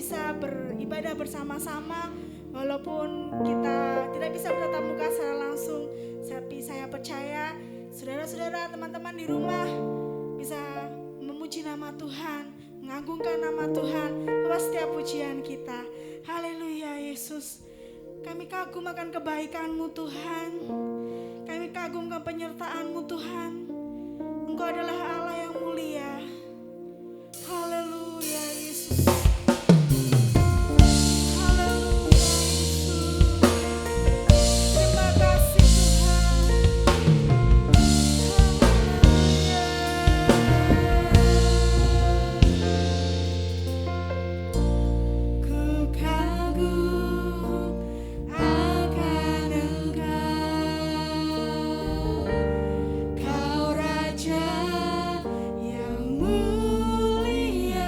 bisa beribadah bersama-sama. Walaupun kita tidak bisa bertatap muka secara langsung, tapi saya percaya saudara-saudara, teman-teman di rumah bisa memuji nama Tuhan, mengagungkan nama Tuhan lewat setiap pujian kita. Haleluya Yesus. Kami kagum akan kebaikan-Mu Tuhan. Kami kagumkan penyertaan-Mu Tuhan. Engkau adalah Allah yang mulia. Haleluya Yesus. Kau Raja yang mulia.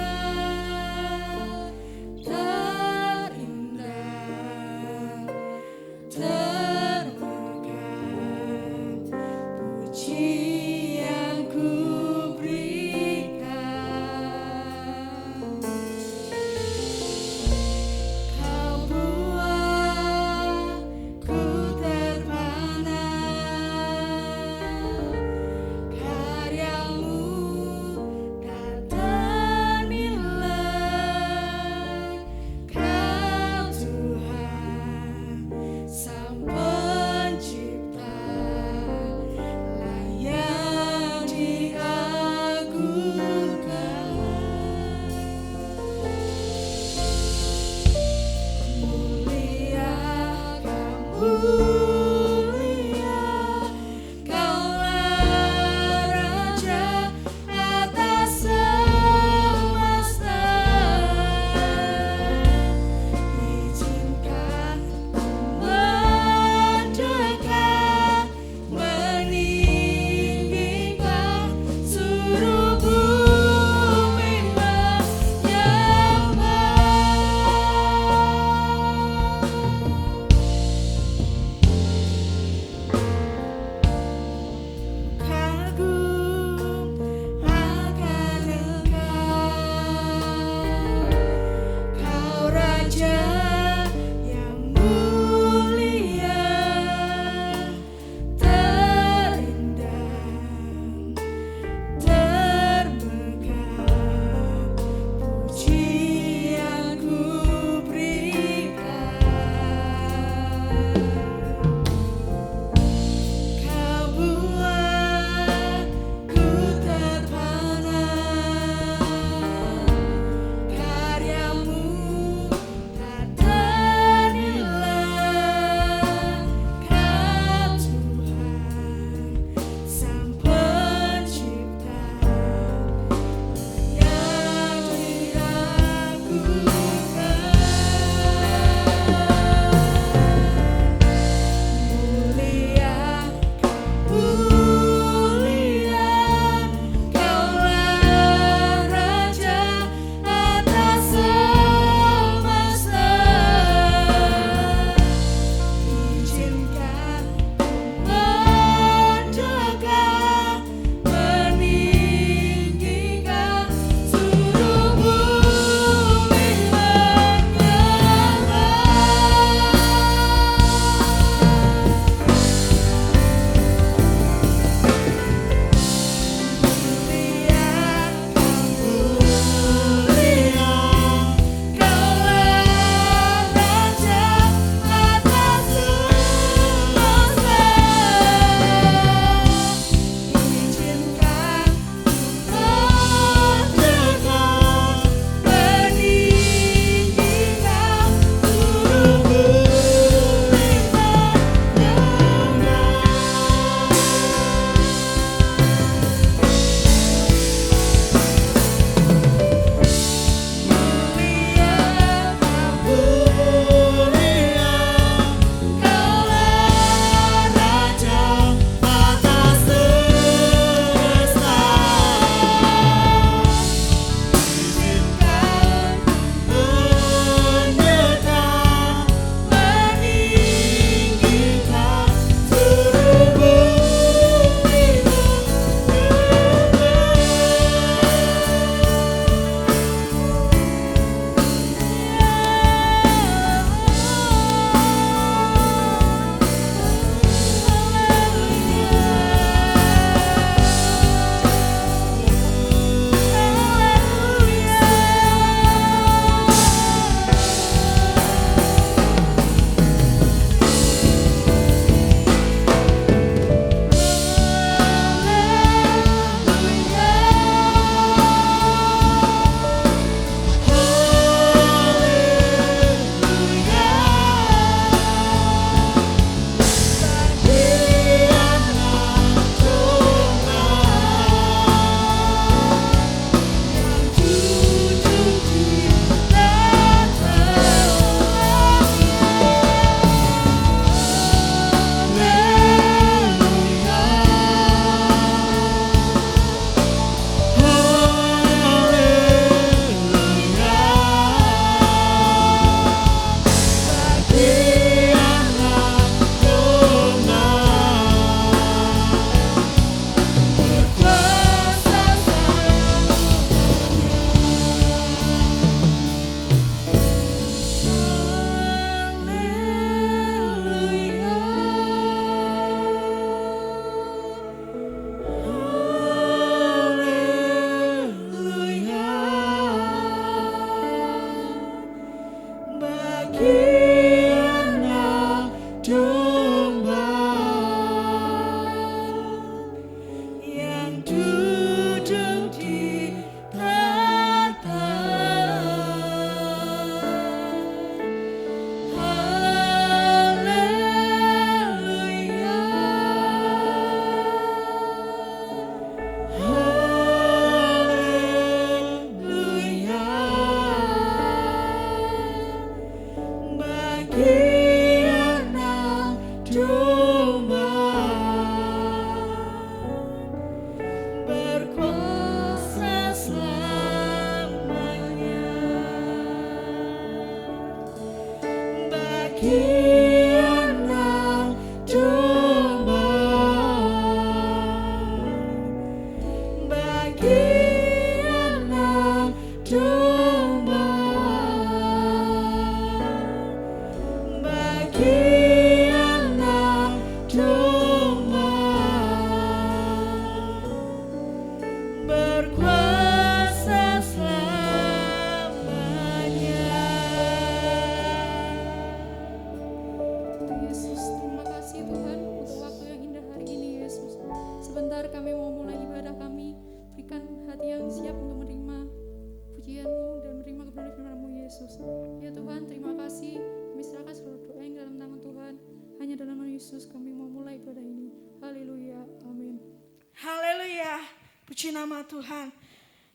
Puji nama Tuhan.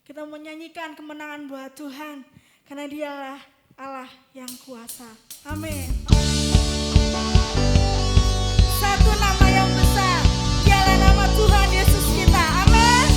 Kita menyanyikan kemenangan buat Tuhan karena Dialah Allah yang kuasa. Amin. Satu nama yang besar, Dialah nama Tuhan Yesus kita. Amin.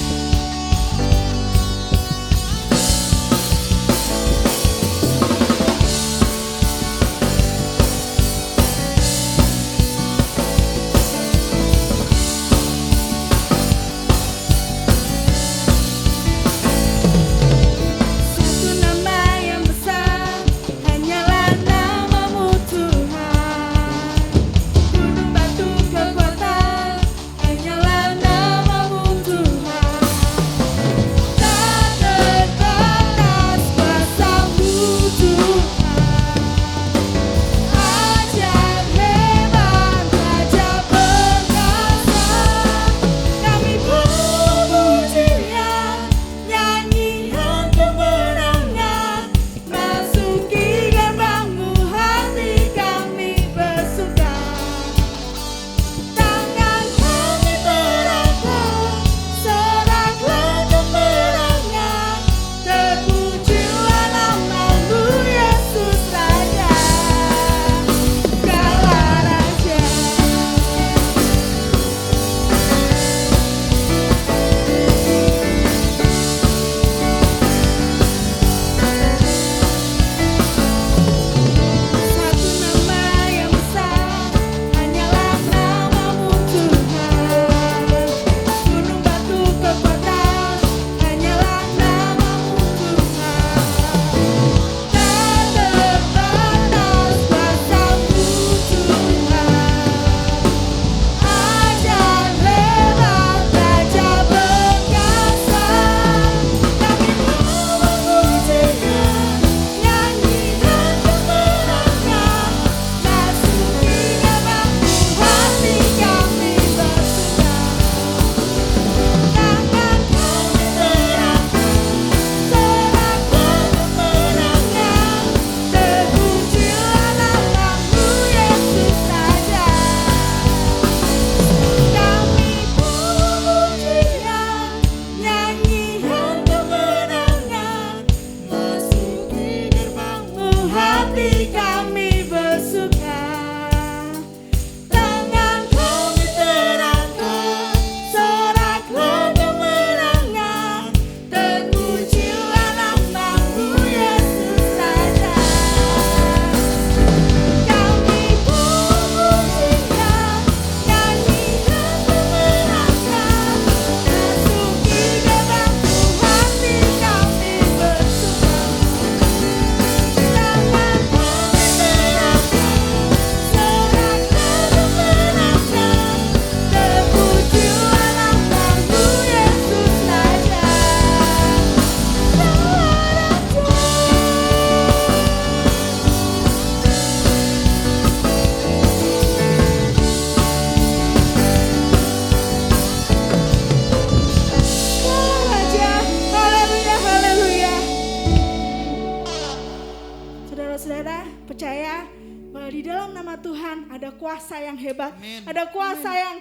Kuasa yang hebat, Amin. Ada kuasa Amin. Yang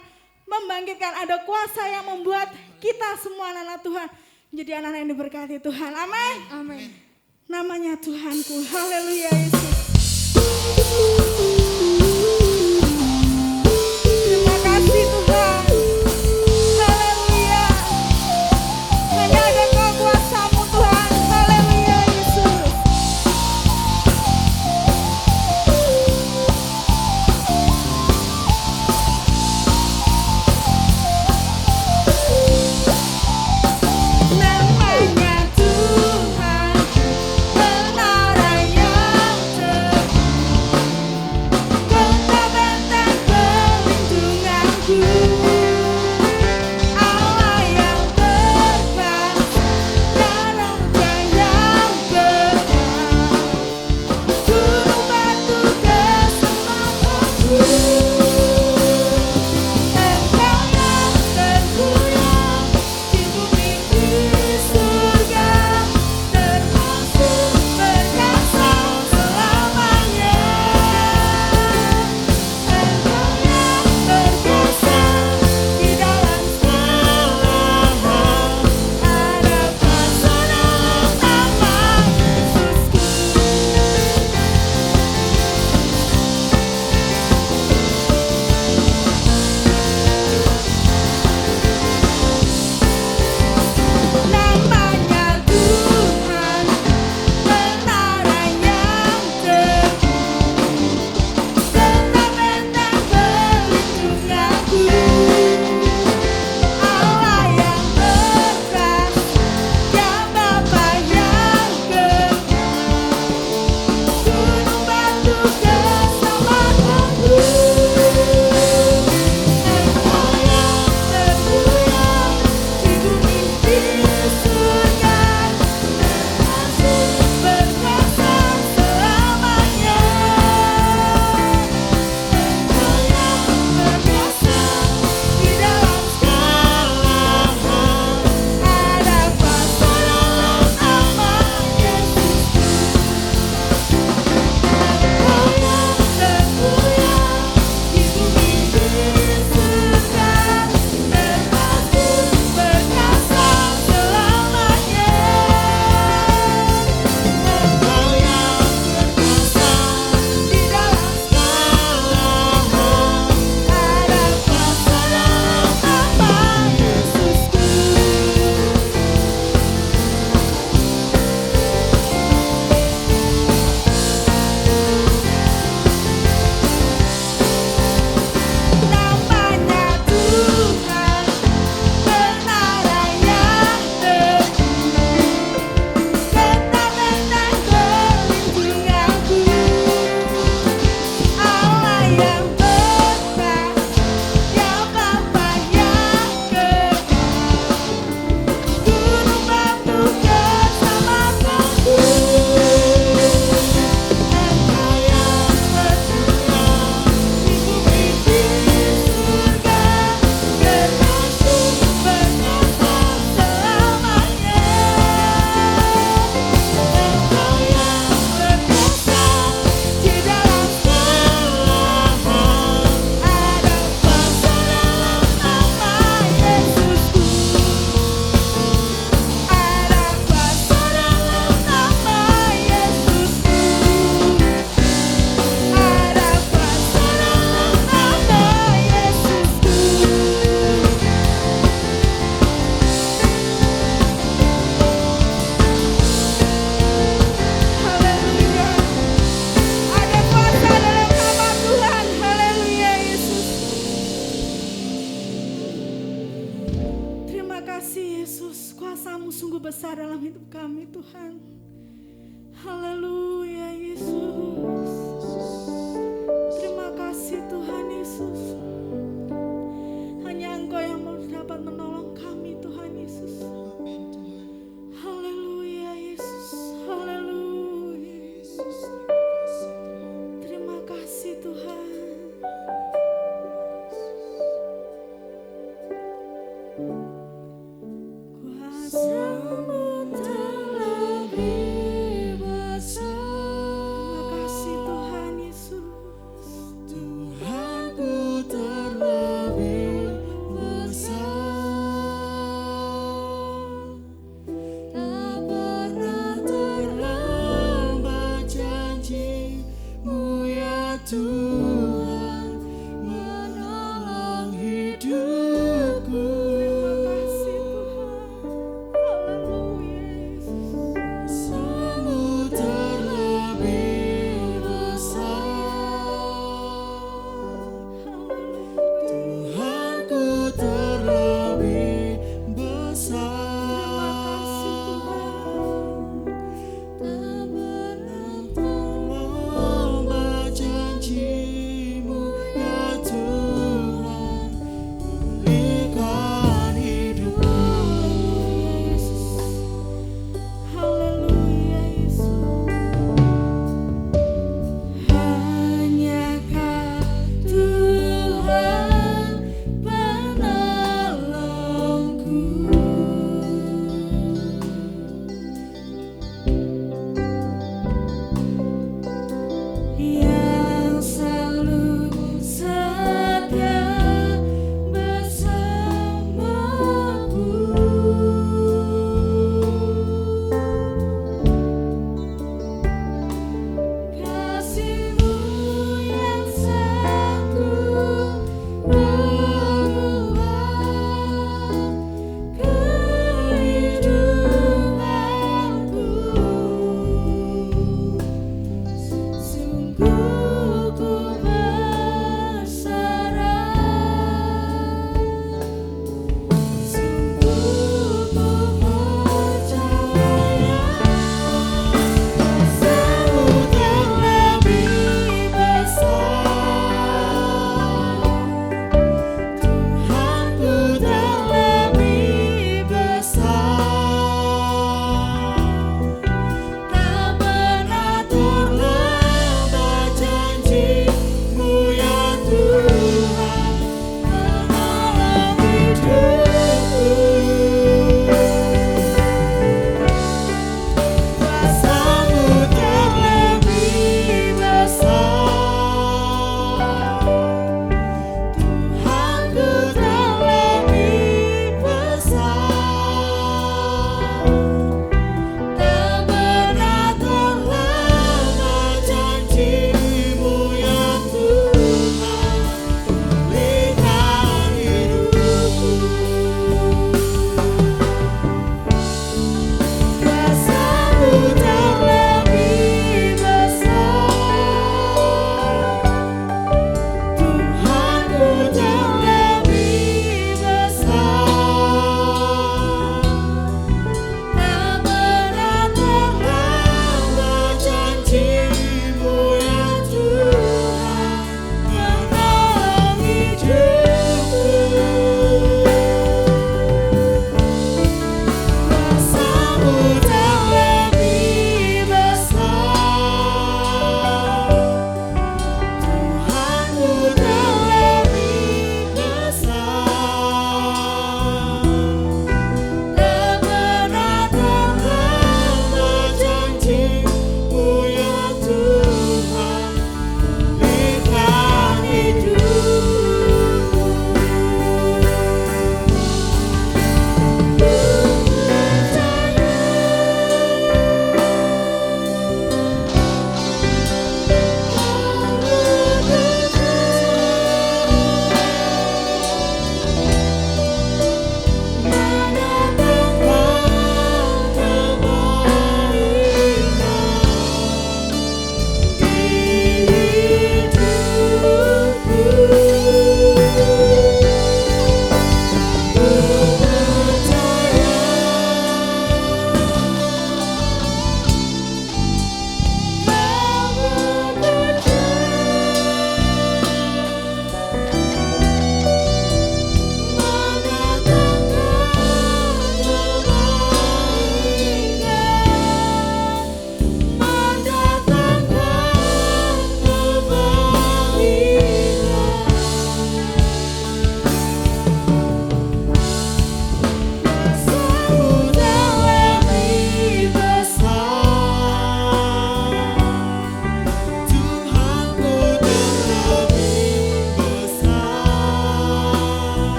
membangkitkan, ada kuasa yang membuat kita semua anak-anak Tuhan menjadi anak-anak yang diberkati Tuhan. Amin. Amin. Namanya Tuhanku, haleluya Yesus. Tuhan. Haleluya Yesus. Terima kasih Tuhan Yesus. Hanya Engkau yang dapat menolong kami Tuhan Yesus. Haleluya Yesus. Haleluya. Terima kasih Tuhan. Kuasa-Mu telah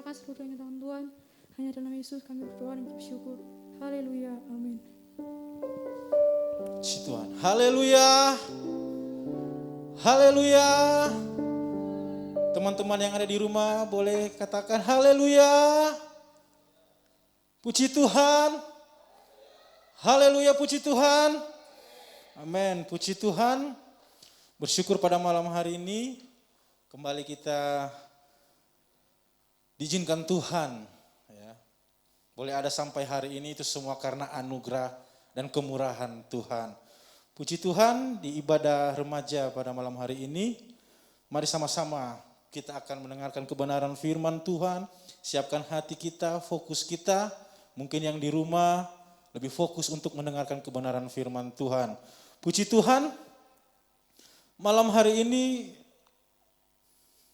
serahkan seluruhnya tangan Tuhan. Hanya dalam Yesus kami berdoa dan bersyukur. Haleluya, amin. Puji Tuhan. Haleluya. Haleluya. Teman-teman yang ada di rumah boleh katakan haleluya. Puji Tuhan. Haleluya, puji Tuhan. Amin, puji Tuhan. Bersyukur pada malam hari ini kembali kita diizinkan Tuhan. Ya. Boleh ada sampai hari ini itu semua karena anugerah dan kemurahan Tuhan. Puji Tuhan, di ibadah remaja pada malam hari ini, mari sama-sama kita akan mendengarkan kebenaran firman Tuhan. Siapkan hati kita, fokus kita. Mungkin yang di rumah lebih fokus untuk mendengarkan kebenaran firman Tuhan. Puji Tuhan, malam hari ini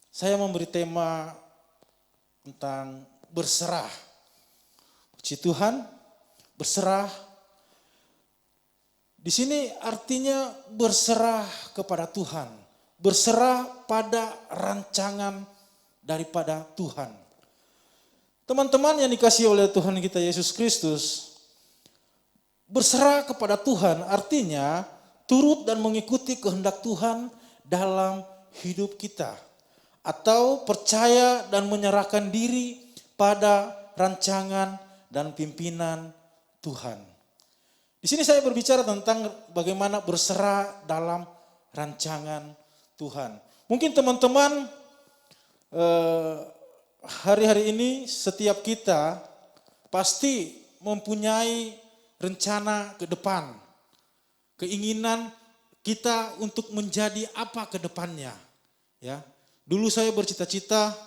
saya memberi tema tentang berserah. Puji Tuhan, berserah. Di sini artinya berserah kepada Tuhan, berserah pada rancangan daripada Tuhan. Teman-teman yang dikasihi oleh Tuhan kita Yesus Kristus, berserah kepada Tuhan artinya turut dan mengikuti kehendak Tuhan dalam hidup kita. Atau percaya dan menyerahkan diri pada rancangan dan pimpinan Tuhan. Di sini saya berbicara tentang bagaimana berserah dalam rancangan Tuhan. Mungkin teman-teman hari-hari ini setiap kita pasti mempunyai rencana ke depan. Keinginan kita untuk menjadi apa ke depannya. Ya. Dulu saya bercita-cita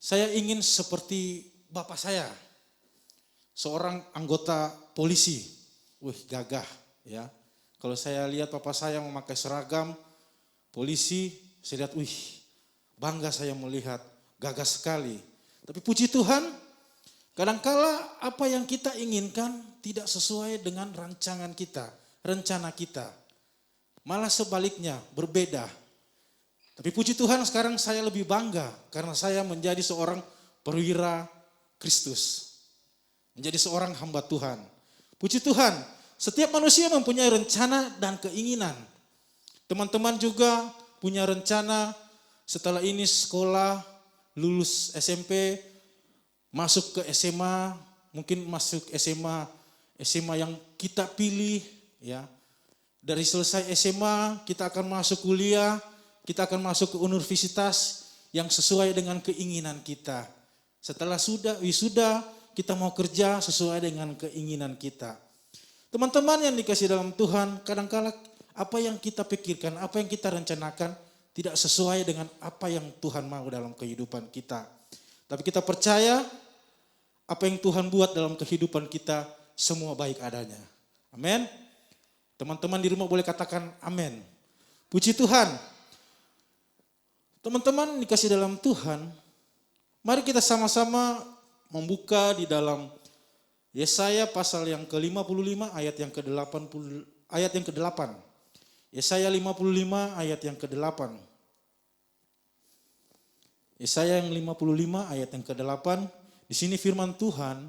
saya ingin seperti bapak saya. Seorang anggota polisi, gagah ya. Kalau saya lihat papa saya memakai seragam polisi, saya lihat, bangga saya melihat, gagah sekali. Tapi puji Tuhan, kadangkala apa yang kita inginkan tidak sesuai dengan rancangan kita, rencana kita. Malah sebaliknya, berbeda. Tapi puji Tuhan sekarang saya lebih bangga karena saya menjadi seorang perwira Kristus. Menjadi seorang hamba Tuhan. Puji Tuhan, setiap manusia mempunyai rencana dan keinginan. Teman-teman juga punya rencana setelah ini sekolah, lulus SMP, masuk ke SMA, mungkin masuk SMA yang kita pilih. Ya. Dari selesai SMA, kita akan masuk kuliah, kita akan masuk ke universitas yang sesuai dengan keinginan kita. Setelah wisuda, kita mau kerja sesuai dengan keinginan kita. Teman-teman yang dikasih dalam Tuhan, kadang-kala apa yang kita pikirkan, apa yang kita rencanakan tidak sesuai dengan apa yang Tuhan mau dalam kehidupan kita. Tapi kita percaya apa yang Tuhan buat dalam kehidupan kita semua baik adanya. Amin. Teman-teman di rumah boleh katakan amin. Puji Tuhan. Teman-teman dikasih dalam Tuhan, mari kita sama-sama membuka di dalam Yesaya pasal yang ke-55 ayat yang ke-8. Yesaya 55 ayat yang ke-8. Yesaya yang 55 ayat yang ke-8. Di sini firman Tuhan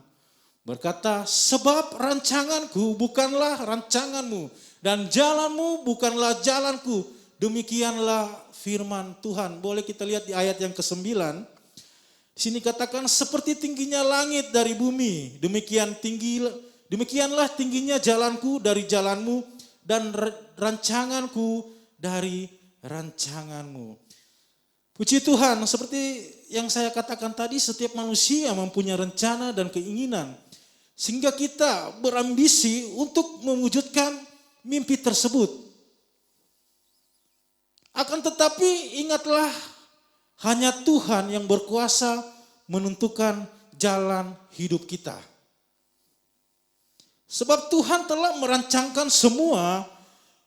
berkata, sebab rancanganku bukanlah rancanganmu dan jalanmu bukanlah jalanku. Demikianlah firman Tuhan. Boleh kita lihat di ayat yang ke-9. Di sini katakan seperti tingginya langit dari bumi, demikianlah tingginya jalanku dari jalanmu dan rancanganku dari rancanganmu. Puji Tuhan, seperti yang saya katakan tadi, setiap manusia mempunyai rencana dan keinginan. Sehingga kita berambisi untuk mewujudkan mimpi tersebut. Akan tetapi ingatlah, hanya Tuhan yang berkuasa menentukan jalan hidup kita. Sebab Tuhan telah merancangkan semua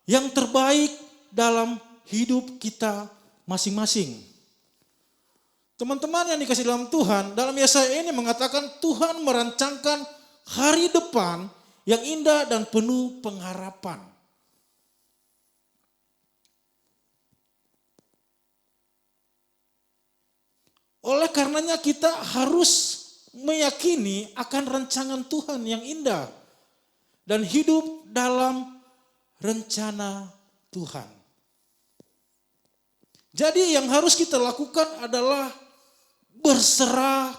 yang terbaik dalam hidup kita masing-masing. Teman-teman yang dikasih dalam Tuhan, dalam Yesaya ini mengatakan Tuhan merancangkan hari depan yang indah dan penuh pengharapan. karenanya kita harus meyakini akan rancangan Tuhan yang indah dan hidup dalam rencana Tuhan. Jadi yang harus kita lakukan adalah berserah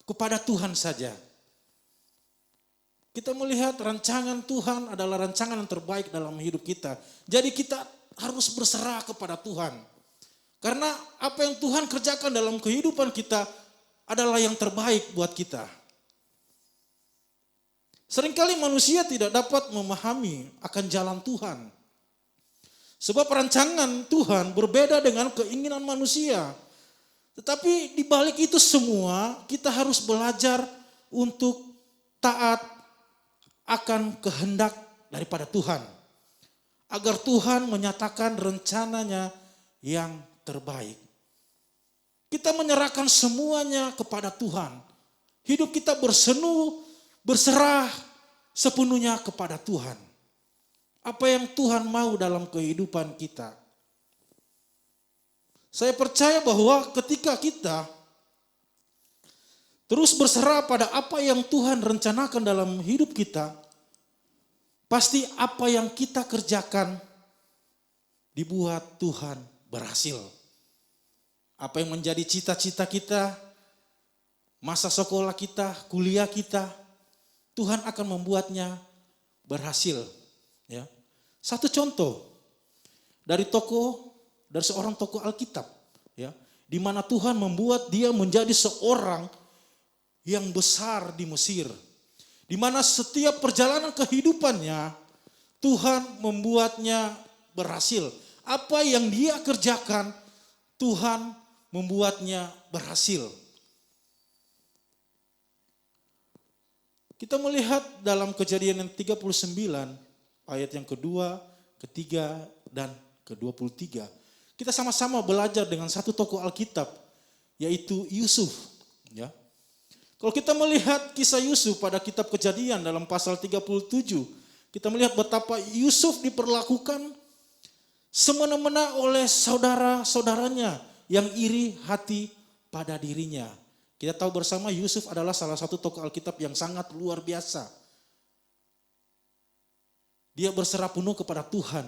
kepada Tuhan saja. Kita melihat rancangan Tuhan adalah rancangan yang terbaik dalam hidup kita. Jadi kita harus berserah kepada Tuhan. Karena apa yang Tuhan kerjakan dalam kehidupan kita adalah yang terbaik buat kita. Seringkali manusia tidak dapat memahami akan jalan Tuhan. Sebab rancangan Tuhan berbeda dengan keinginan manusia. Tetapi di balik itu semua kita harus belajar untuk taat akan kehendak daripada Tuhan. Agar Tuhan menyatakan rencananya yang terbaik. Kita menyerahkan semuanya kepada Tuhan. Hidup kita berserah sepenuhnya kepada Tuhan. Apa yang Tuhan mau dalam kehidupan kita. Saya percaya bahwa ketika kita terus berserah pada apa yang Tuhan rencanakan dalam hidup kita, pasti apa yang kita kerjakan dibuat Tuhan berhasil. Apa yang menjadi cita-cita kita, masa sekolah kita, kuliah kita, Tuhan akan membuatnya berhasil. Ya. Satu contoh dari seorang tokoh Alkitab, ya, di mana Tuhan membuat dia menjadi seorang yang besar di Mesir. Di mana setiap perjalanan kehidupannya Tuhan membuatnya berhasil. Apa yang dia kerjakan Tuhan membuatnya berhasil. Kita melihat dalam Kejadian yang 39 ayat yang kedua, ketiga dan ke-23. Kita sama-sama belajar dengan satu tokoh Alkitab yaitu Yusuf, ya. Kalau kita melihat kisah Yusuf pada kitab Kejadian dalam pasal 37, kita melihat betapa Yusuf diperlakukan semena-mena oleh saudara-saudaranya yang iri hati pada dirinya. Kita tahu bersama Yusuf adalah salah satu tokoh Alkitab yang sangat luar biasa. Dia berserah penuh kepada Tuhan.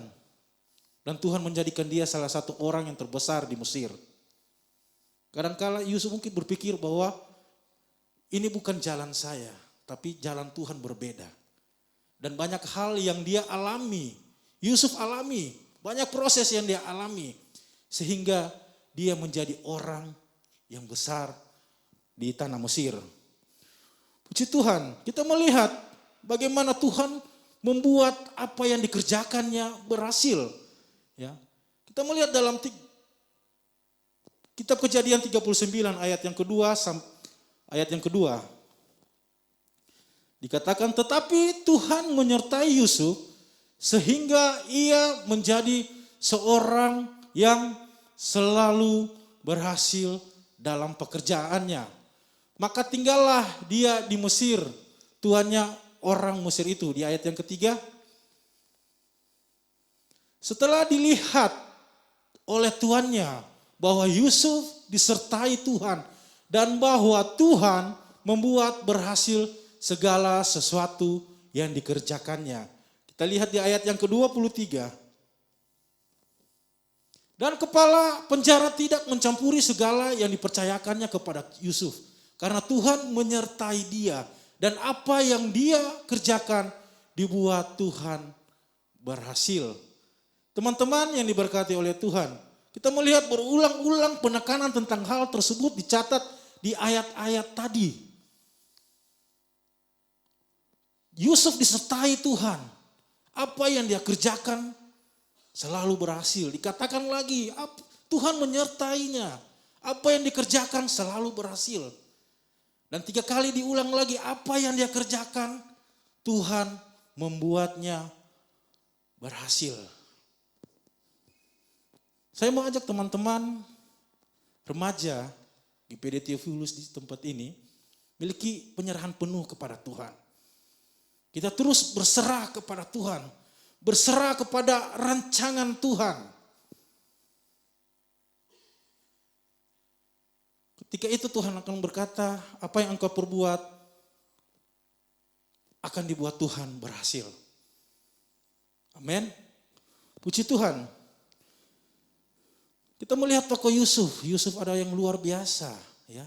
Dan Tuhan menjadikan dia salah satu orang yang terbesar di Mesir. Kadangkala Yusuf mungkin berpikir bahwa ini bukan jalan saya, tapi jalan Tuhan berbeda. Dan banyak hal yang dia alami, Yusuf alami, banyak proses yang dia alami. Sehingga dia menjadi orang yang besar di tanah Mesir. Puji Tuhan, kita melihat bagaimana Tuhan membuat apa yang dikerjakannya berhasil. Ya, kita melihat dalam kitab Kejadian 39 ayat yang kedua ayat yang kedua. Dikatakan tetapi Tuhan menyertai Yusuf sehingga ia menjadi seorang yang selalu berhasil dalam pekerjaannya. Maka tinggallah dia di Mesir, tuannya orang Mesir itu. Di ayat yang ketiga. Setelah dilihat oleh tuannya bahwa Yusuf disertai Tuhan dan bahwa Tuhan membuat berhasil segala sesuatu yang dikerjakannya. Kita lihat di ayat yang ke-23. Dan kepala penjara tidak mencampuri segala yang dipercayakannya kepada Yusuf. Karena Tuhan menyertai dia. Dan apa yang dia kerjakan dibuat Tuhan berhasil. Teman-teman yang diberkati oleh Tuhan. Kita melihat berulang-ulang penekanan tentang hal tersebut dicatat di ayat-ayat tadi. Yusuf disertai Tuhan. Apa yang dia kerjakan selalu berhasil. Dikatakan lagi, Tuhan menyertainya. Apa yang dikerjakan selalu berhasil. Dan 3 kali diulang lagi, apa yang dia kerjakan, Tuhan membuatnya berhasil. Saya mau ajak teman-teman remaja di PD Theophilus di tempat ini miliki penyerahan penuh kepada Tuhan. Kita terus berserah kepada Tuhan, berserah kepada rancangan Tuhan. Ketika itu Tuhan akan berkata, apa yang engkau perbuat akan dibuat Tuhan berhasil. Amin. Puji Tuhan. Kita melihat tokoh Yusuf. Yusuf ada yang luar biasa, ya.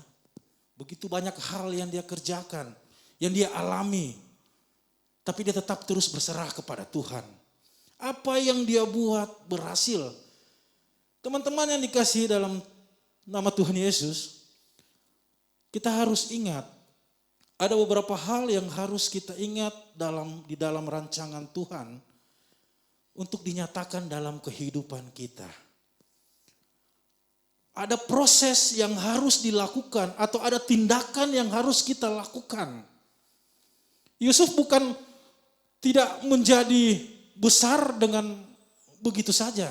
Begitu banyak hal yang dia kerjakan, yang dia alami. Tapi dia tetap terus berserah kepada Tuhan. Apa yang dia buat berhasil. Teman-teman yang dikasihi dalam nama Tuhan Yesus, kita harus ingat, ada beberapa hal yang harus kita ingat di dalam rancangan Tuhan untuk dinyatakan dalam kehidupan kita. Ada proses yang harus dilakukan atau ada tindakan yang harus kita lakukan. Yusuf bukan tidak menjadi besar dengan begitu saja.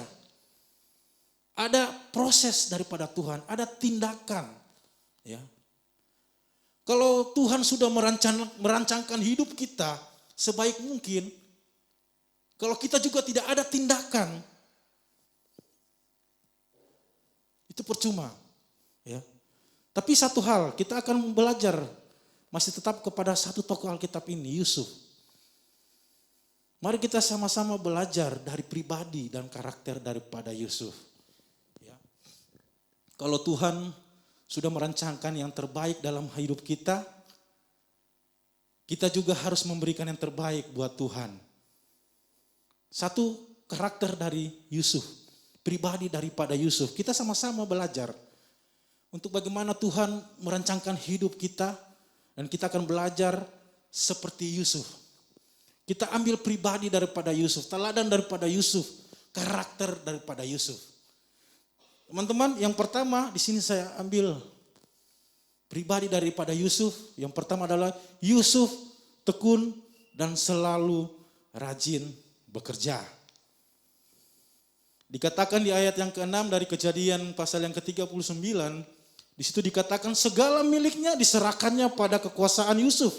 Ada proses daripada Tuhan, ada tindakan. Ya. Kalau Tuhan sudah merancangkan hidup kita sebaik mungkin, kalau kita juga tidak ada tindakan, itu percuma. Ya. Tapi satu hal, kita akan belajar masih tetap kepada satu tokoh Alkitab ini, Yusuf. Mari kita sama-sama belajar dari pribadi dan karakter daripada Yusuf. Ya. Kalau Tuhan sudah merancangkan yang terbaik dalam hidup kita, kita juga harus memberikan yang terbaik buat Tuhan. Satu karakter dari Yusuf, pribadi daripada Yusuf. Kita sama-sama belajar untuk bagaimana Tuhan merancangkan hidup kita, dan kita akan belajar seperti Yusuf. Kita ambil pribadi daripada Yusuf, teladan daripada Yusuf, karakter daripada Yusuf. Teman-teman, yang pertama di sini saya ambil pribadi daripada Yusuf. Yang pertama adalah Yusuf tekun dan selalu rajin bekerja. Dikatakan di ayat yang ke-6 dari Kejadian pasal yang ke-39, di situ dikatakan segala miliknya diserahkannya pada kekuasaan Yusuf.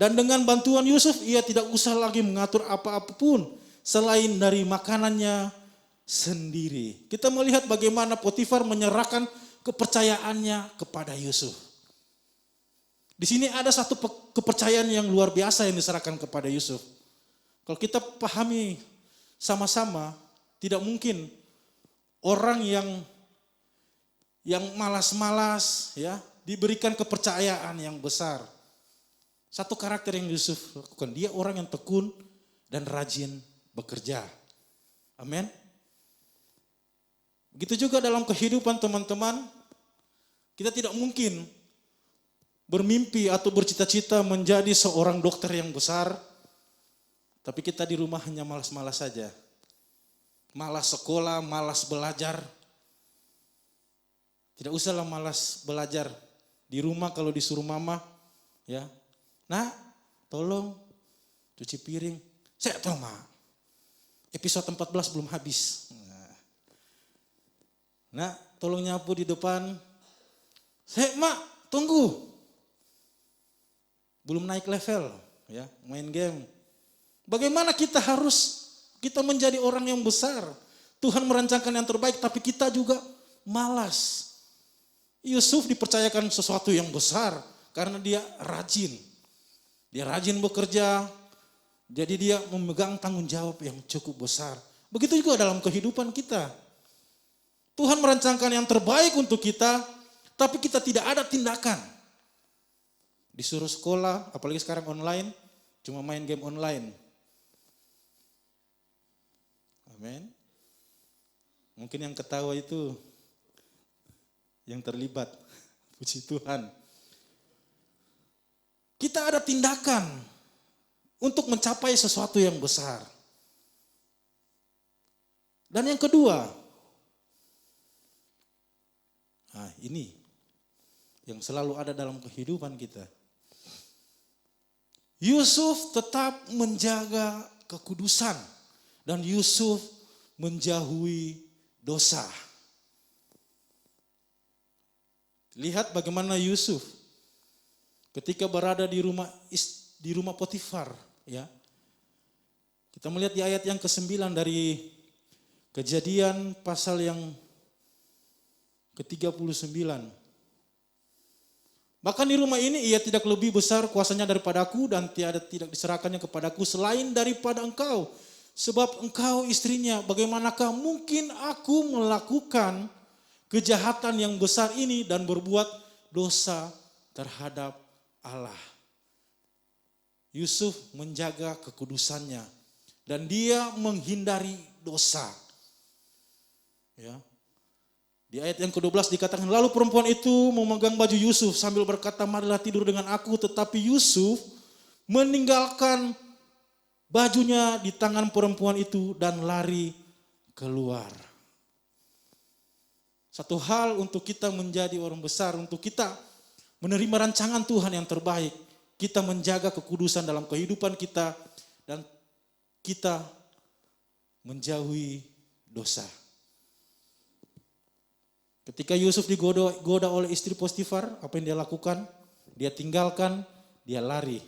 Dan dengan bantuan Yusuf ia tidak usah lagi mengatur apa-apapun selain dari makanannya sendiri. Kita melihat bagaimana Potifar menyerahkan kepercayaannya kepada Yusuf. Di sini ada satu kepercayaan yang luar biasa yang diserahkan kepada Yusuf. Kalau kita pahami sama-sama, tidak mungkin orang yang malas-malas ya diberikan kepercayaan yang besar. Satu karakter yang Yusuf lakukan, dia orang yang tekun dan rajin bekerja. Amin. Begitu juga dalam kehidupan teman-teman, kita tidak mungkin bermimpi atau bercita-cita menjadi seorang dokter yang besar, tapi kita di rumah hanya malas-malas saja. Malas sekolah, malas belajar. Tidak usahlah malas belajar. Di rumah kalau disuruh mama, ya, nah, tolong cuci piring. Saya tahu, Ma. Episode 14 belum habis. Nah, tolong nyapu di depan. Saya, Ma, tunggu. Belum naik level, ya, main game. Bagaimana kita menjadi orang yang besar. Tuhan merancangkan yang terbaik, tapi kita juga malas. Yusuf dipercayakan sesuatu yang besar karena dia rajin. Dia rajin bekerja, jadi dia memegang tanggung jawab yang cukup besar. Begitu juga dalam kehidupan kita. Tuhan merancangkan yang terbaik untuk kita, tapi kita tidak ada tindakan. Disuruh sekolah, apalagi sekarang online, cuma main game online. Amin. Mungkin yang ketawa itu yang terlibat. Puji Tuhan. Kita ada tindakan untuk mencapai sesuatu yang besar. Dan yang kedua, nah ini yang selalu ada dalam kehidupan kita. Yusuf tetap menjaga kekudusan dan Yusuf menjauhi dosa. Lihat bagaimana Yusuf ketika berada di rumah Potifar, ya. Kita melihat di ayat yang ke-9 dari Kejadian pasal yang ke-39. Bahkan di rumah ini ia tidak lebih besar kuasanya daripadaku dan tidak diserahkannya kepadaku selain daripada engkau. Sebab engkau istrinya, bagaimanakah mungkin aku melakukan kejahatan yang besar ini dan berbuat dosa terhadap Allah. Yusuf menjaga kekudusannya dan dia menghindari dosa. Ya. Di ayat yang ke-12 dikatakan, lalu perempuan itu memegang baju Yusuf sambil berkata, marilah tidur dengan aku. Tetapi Yusuf meninggalkan bajunya di tangan perempuan itu dan lari keluar. Satu hal untuk kita menjadi orang besar, untuk kita menerima rancangan Tuhan yang terbaik, kita menjaga kekudusan dalam kehidupan kita dan kita menjauhi dosa. Ketika Yusuf digoda oleh istri Potifar, apa yang dia lakukan? Dia tinggalkan, dia lari.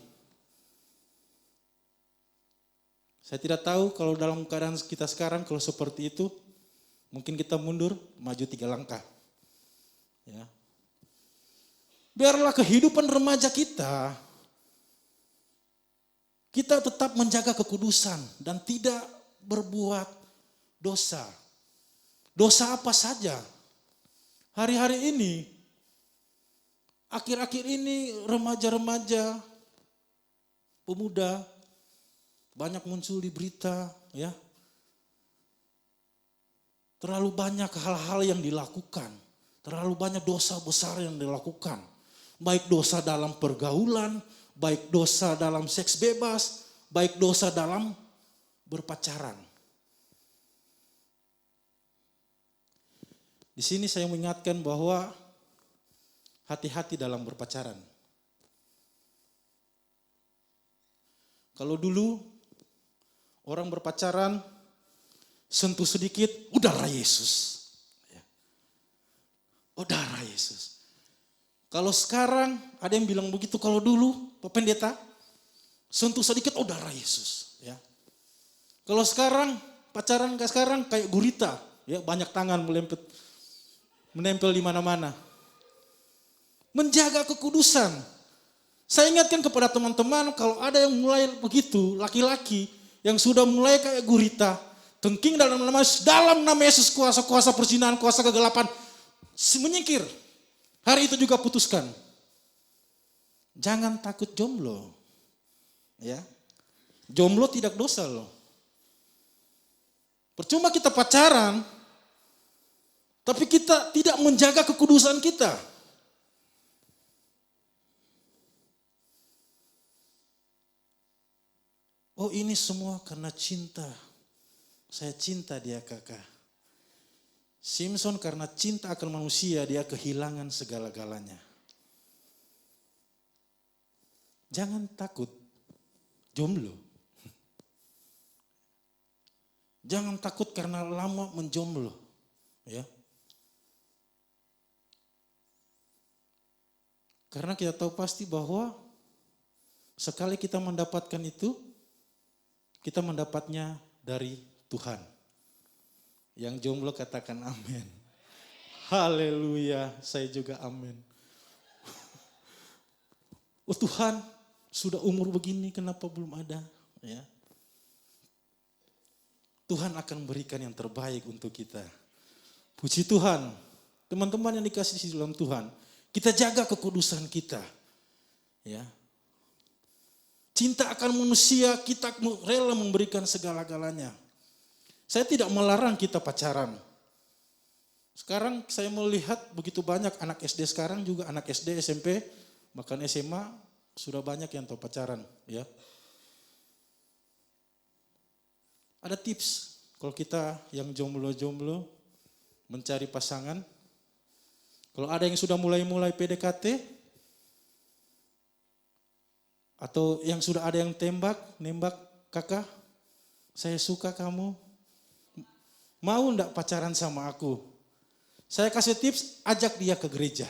Saya tidak tahu kalau dalam keadaan kita sekarang kalau seperti itu, mungkin kita mundur, maju 3 langkah. Ya. Biarlah kehidupan remaja kita tetap menjaga kekudusan dan tidak berbuat dosa. Dosa apa saja. Hari-hari ini, akhir-akhir ini remaja-remaja, pemuda, banyak muncul di berita, ya. Terlalu banyak hal-hal yang dilakukan, terlalu banyak dosa besar yang dilakukan. Baik dosa dalam pergaulan, baik dosa dalam seks bebas, baik dosa dalam berpacaran. Di sini saya mengingatkan bahwa hati-hati dalam berpacaran. Kalau dulu orang berpacaran, sentuh sedikit, udah darah Yesus. Oh darah Yesus. Kalau sekarang ada yang bilang begitu, kalau dulu Pak Pendeta, sentuh sedikit, oh darah Yesus. Ya. Kalau sekarang pacaran kayak gurita, ya banyak tangan menempel di mana-mana. Menjaga kekudusan. Saya ingatkan kepada teman-teman kalau ada yang mulai begitu, laki-laki yang sudah mulai kayak gurita, tengking dalam nama Yesus, kuasa perzinahan, kuasa kegelapan, menyingkir. Hari itu juga putuskan. Jangan takut jomblo. Ya. Jomblo tidak dosa loh. Percuma kita pacaran, tapi kita tidak menjaga kekudusan kita. Oh ini semua karena cinta. Saya cinta dia kakak. Simpson karena cinta akan manusia dia kehilangan segala-galanya. Jangan takut jomblo. Jangan takut karena lama menjomblo. Ya. Karena kita tahu pasti bahwa sekali kita mendapatkan itu, kita mendapatnya dari Tuhan. Yang jomblo katakan amin. Haleluya, saya juga amin. Oh Tuhan, sudah umur begini kenapa belum ada? Ya. Tuhan akan berikan yang terbaik untuk kita. Puji Tuhan, teman-teman yang dikasih di dalam Tuhan, kita jaga kekudusan kita. Ya. Cinta akan manusia, kita rela memberikan segala-galanya. Saya tidak melarang kita pacaran. Sekarang saya melihat begitu banyak anak SD sekarang juga anak SD, SMP, bahkan SMA sudah banyak yang tahu pacaran. Ya. Ada tips kalau kita yang jomblo-jomblo mencari pasangan. Kalau ada yang sudah mulai PDKT atau yang sudah ada yang nembak kakak, saya suka kamu, mau enggak pacaran sama aku? Saya kasih tips, ajak dia ke gereja.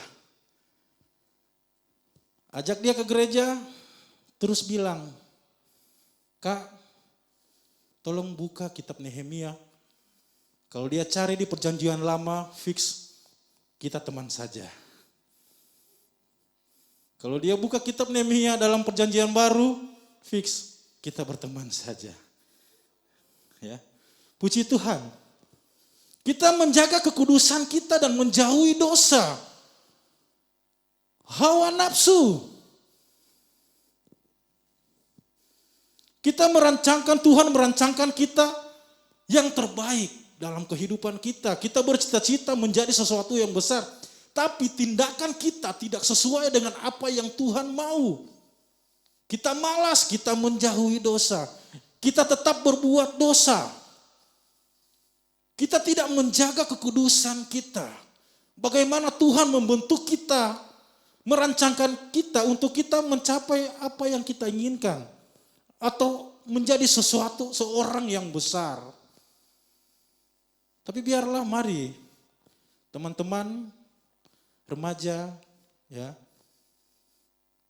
Ajak dia ke gereja, terus bilang, Kak, tolong buka kitab Nehemia. Kalau dia cari di perjanjian lama, fix kita teman saja. Kalau dia buka kitab Nehemia dalam perjanjian baru, fix kita berteman saja. Ya. Puji Tuhan. Kita menjaga kekudusan kita dan menjauhi dosa. Hawa nafsu. Kita merancangkan, Tuhan merancangkan kita yang terbaik dalam kehidupan kita. Kita bercita-cita menjadi sesuatu yang besar. Tapi tindakan kita tidak sesuai dengan apa yang Tuhan mau. Kita malas, kita menjauhi dosa. Kita tetap berbuat dosa. Kita tidak menjaga kekudusan kita. Bagaimana Tuhan membentuk kita, merancangkan kita untuk kita mencapai apa yang kita inginkan. Atau menjadi seorang yang besar. Tapi biarlah mari teman-teman remaja ya,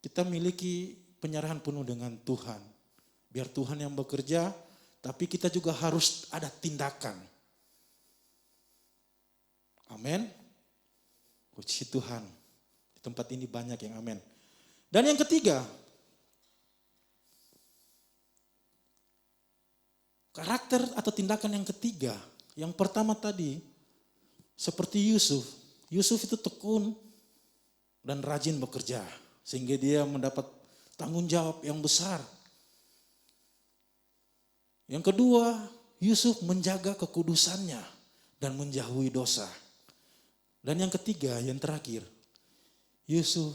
kita miliki penyerahan penuh dengan Tuhan. Biar Tuhan yang bekerja, tapi kita juga harus ada tindakan. Amin. Puji Tuhan. Di tempat ini banyak yang amin. Dan yang ketiga, karakter atau tindakan yang ketiga. Yang pertama tadi, seperti Yusuf. Yusuf itu tekun dan rajin bekerja. Sehingga dia mendapat tanggung jawab yang besar. Yang kedua, Yusuf menjaga kekudusannya dan menjauhi dosa. Dan yang ketiga, yang terakhir, Yusuf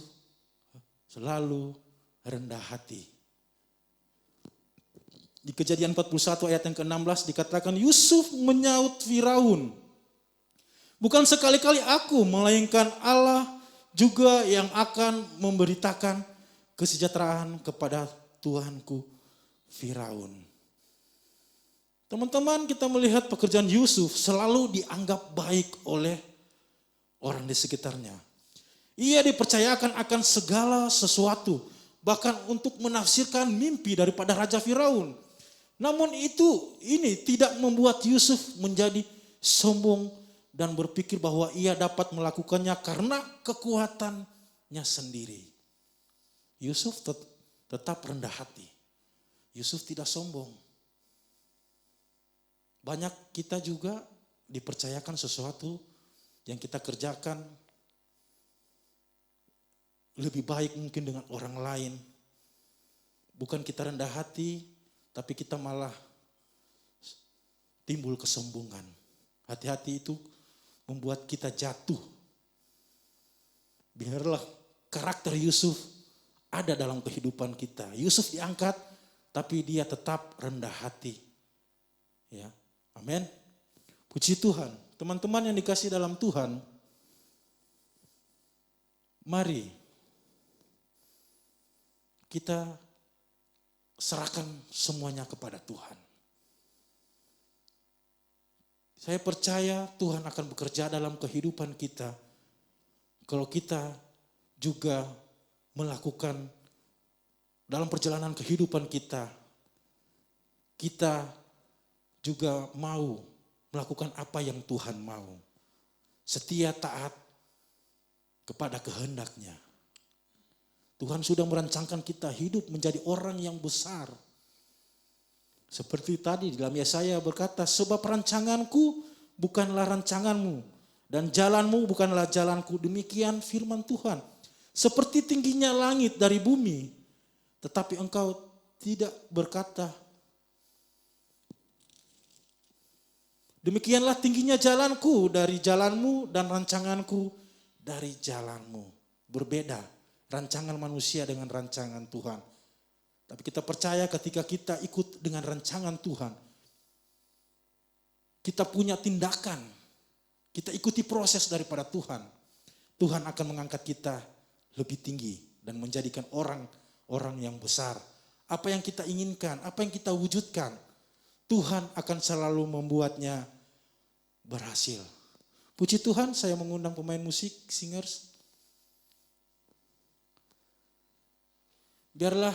selalu rendah hati. Di Kejadian 41 ayat yang ke-16 dikatakan Yusuf menyaut Firaun. Bukan sekali-kali aku, melainkan Allah juga yang akan memberitakan kesejahteraan kepada Tuanku Firaun. Teman-teman, kita melihat pekerjaan Yusuf selalu dianggap baik oleh orang di sekitarnya. Ia dipercayakan akan segala sesuatu, bahkan untuk menafsirkan mimpi daripada Raja Firaun. Namun ini tidak membuat Yusuf menjadi sombong dan berpikir bahwa ia dapat melakukannya karena kekuatannya sendiri. Yusuf tetap rendah hati. Yusuf tidak sombong. Banyak kita juga dipercayakan sesuatu yang kita kerjakan lebih baik mungkin dengan orang lain. Bukan kita rendah hati, tapi kita malah timbul kesombongan. Hati-hati itu membuat kita jatuh. Biarlah karakter Yusuf ada dalam kehidupan kita. Yusuf diangkat, tapi dia tetap rendah hati. Ya, amin. Puji Tuhan. Teman-teman yang dikasih dalam Tuhan, mari kita serahkan semuanya kepada Tuhan. Saya percaya Tuhan akan bekerja dalam kehidupan kita. Kalau kita juga melakukan dalam perjalanan kehidupan kita, kita juga mau melakukan apa yang Tuhan mau. Setia taat kepada kehendak-Nya. Tuhan sudah merancangkan kita hidup menjadi orang yang besar. Seperti tadi dalam Yesaya berkata, sebab rancanganku bukanlah rancanganmu dan jalanmu bukanlah jalanku. Demikian firman Tuhan. Seperti tingginya langit dari bumi, tetapi engkau tidak berkata. Demikianlah tingginya jalanku dari jalanmu dan rancanganku dari jalanmu. Berbeda rancangan manusia dengan rancangan Tuhan. Tapi kita percaya ketika kita ikut dengan rancangan Tuhan, kita punya tindakan, kita ikuti proses daripada Tuhan. Tuhan akan mengangkat kita lebih tinggi dan menjadikan orang yang besar. Apa yang kita inginkan, apa yang kita wujudkan, Tuhan akan selalu membuatnya berhasil. Puji Tuhan, saya mengundang pemain musik, singers. Biarlah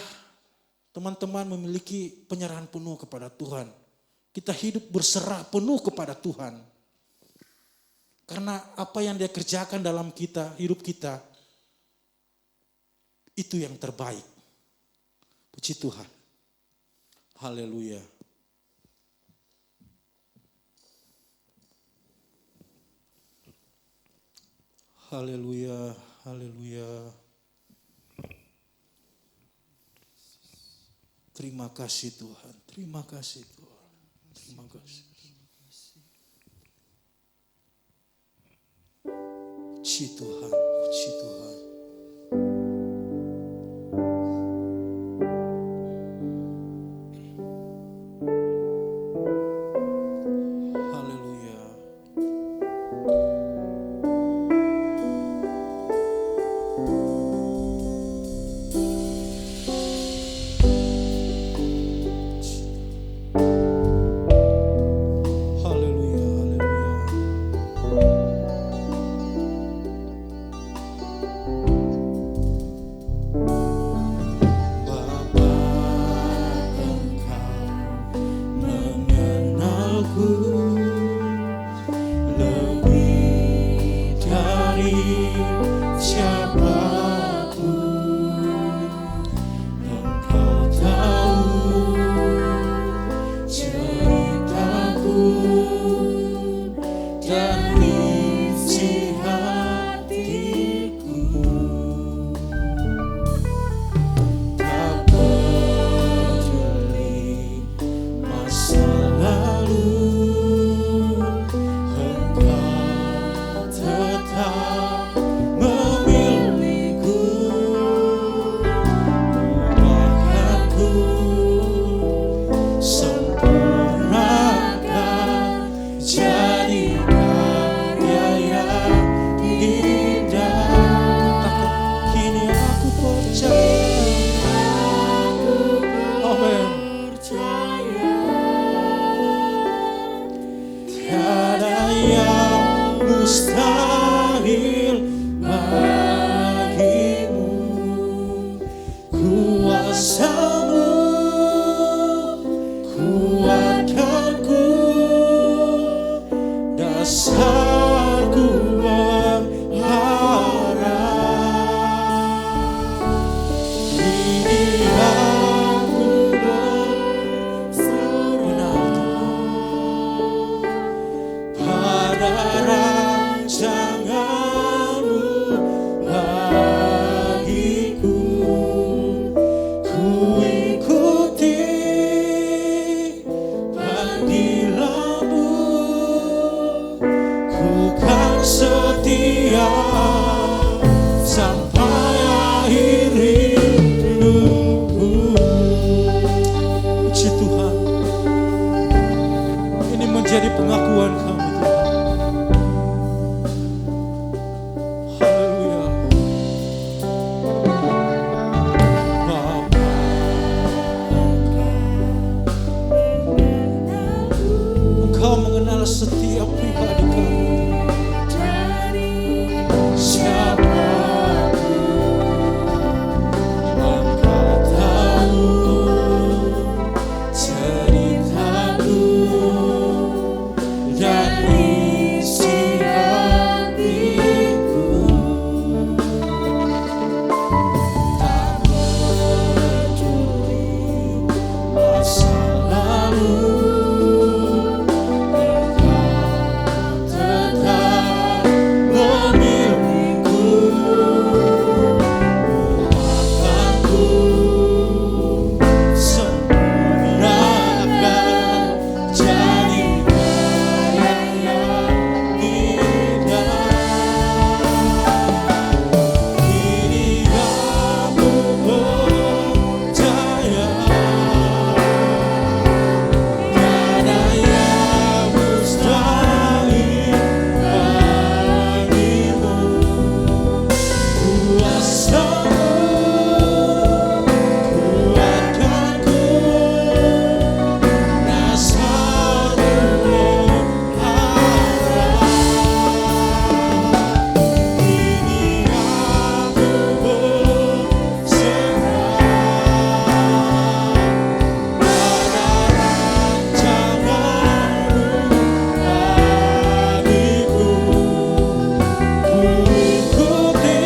teman-teman memiliki penyerahan penuh kepada Tuhan. Kita hidup berserah penuh kepada Tuhan. Karena apa yang Dia kerjakan dalam hidup kita, itu yang terbaik. Puji Tuhan. Haleluya. Haleluya, haleluya. Terima kasih Tuhan, terima kasih Tuhan, terima kasih. Puji Tuhan, puji Tuhan. Haleluya. Haleluya, haleluya. Bapa, Engkau mengenalku lebih dari siapapun. Engkau tahu ceritaku dan isi hatiku. Tak peduli masa lalu, Engkau tetap memilihku. Ubahkanku, sempurnakan jadi karya yang indah. Katakan, kini aku percaya. Amin. Tiada yang mustahil bagimu. Kuasamu kuatkanku, dasarku berharap. Kini aku berserah pada rancangan-Mu bagiku. Ku ikuti panggilan-Mu, ku kan setia sampai akhir hidupku. Puji Tuhan, ini menjadi pengakuan kami Tuhan. Haleluya. Bapa, Engkau mengenal setiap pribadi kami. Siapapun, Engkau tahu ceritaku dan isi hatiku. Tak peduli masa lalu, Engkau tetap memilihku. Ubahkanku, sempurnakan jadi karya yang indah. Kini aku percaya, tiada yang mustahil bagimu. Kuasamu kuatkanku, dasarku berharap. Kini aku berserah pada rancangan-Mu bagiku. Ku ikuti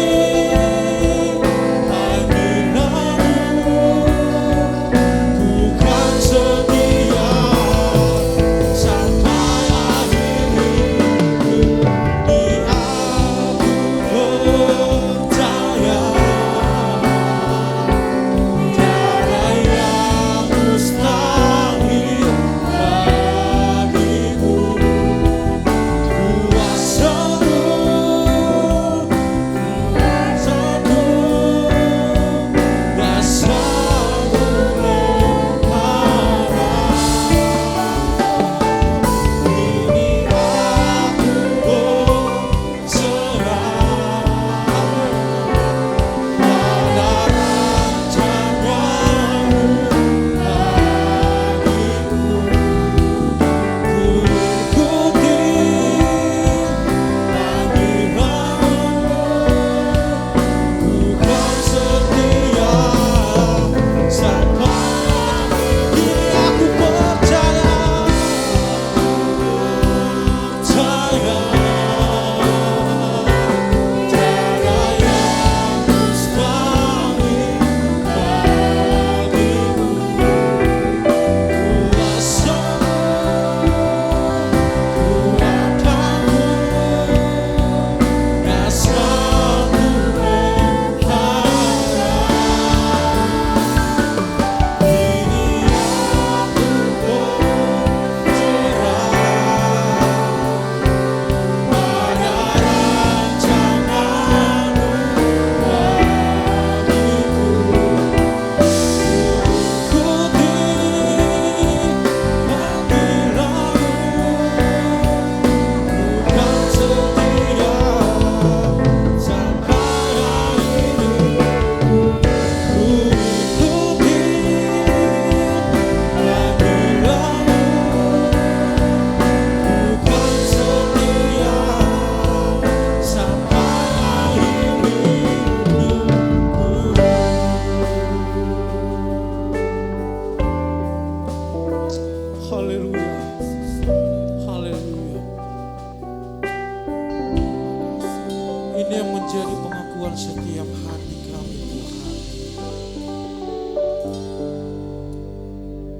setiap hati kami Tuhan,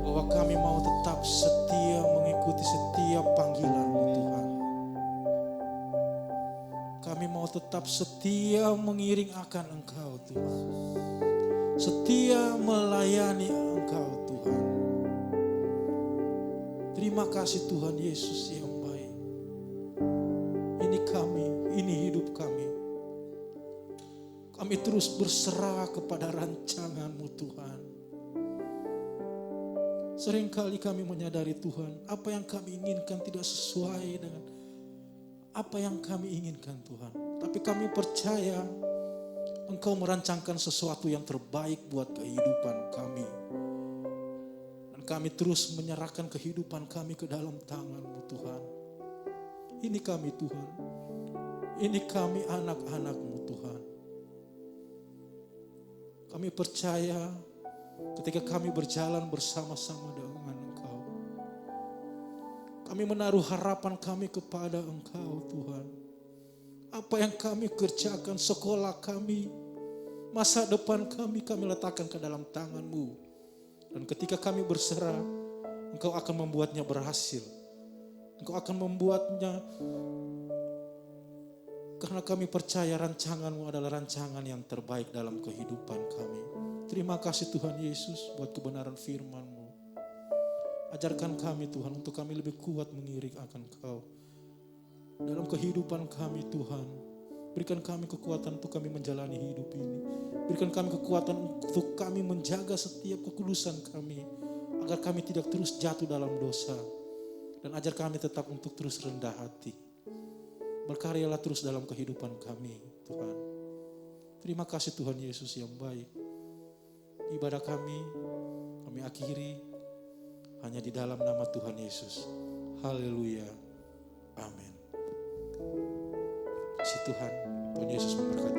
bahwa kami mau tetap setia mengikuti setiap panggilan-Mu Tuhan. Kami mau tetap setia mengiring akan Engkau Tuhan, setia melayani Engkau Tuhan. Terima kasih Tuhan Yesus yang baik. Ini kami, ini hidup kami. Kami terus berserah kepada rancangan-Mu Tuhan. Seringkali kami menyadari Tuhan, apa yang kami inginkan tidak sesuai dengan apa yang kami inginkan Tuhan. Tapi kami percaya Engkau merancangkan sesuatu yang terbaik buat kehidupan kami. Dan kami terus menyerahkan kehidupan kami ke dalam tangan-Mu Tuhan. Ini kami Tuhan. Ini kami anak-anak-Mu Tuhan. Kami percaya ketika kami berjalan bersama-sama dengan Engkau, kami menaruh harapan kami kepada Engkau Tuhan. Apa yang kami kerjakan, sekolah kami, masa depan kami letakkan ke dalam tangan-Mu. Dan ketika kami berserah, Engkau akan membuatnya berhasil. Engkau akan membuatnya, karena kami percaya rancangan-Mu adalah rancangan yang terbaik dalam kehidupan kami. Terima kasih Tuhan Yesus buat kebenaran firman-Mu. Ajarkan kami Tuhan untuk kami lebih kuat mengiring akan Engkau dalam kehidupan kami Tuhan. Berikan kami kekuatan untuk kami menjalani hidup ini. Berikan kami kekuatan untuk kami menjaga setiap kekudusan kami, agar kami tidak terus jatuh dalam dosa. Dan ajar kami tetap untuk terus rendah hati. Berkaryalah terus dalam kehidupan kami Tuhan. Terima kasih Tuhan Yesus yang baik. Ibadah kami akhiri hanya di dalam nama Tuhan Yesus. Haleluya. Amin. Si Tuhan Yesus memberkati.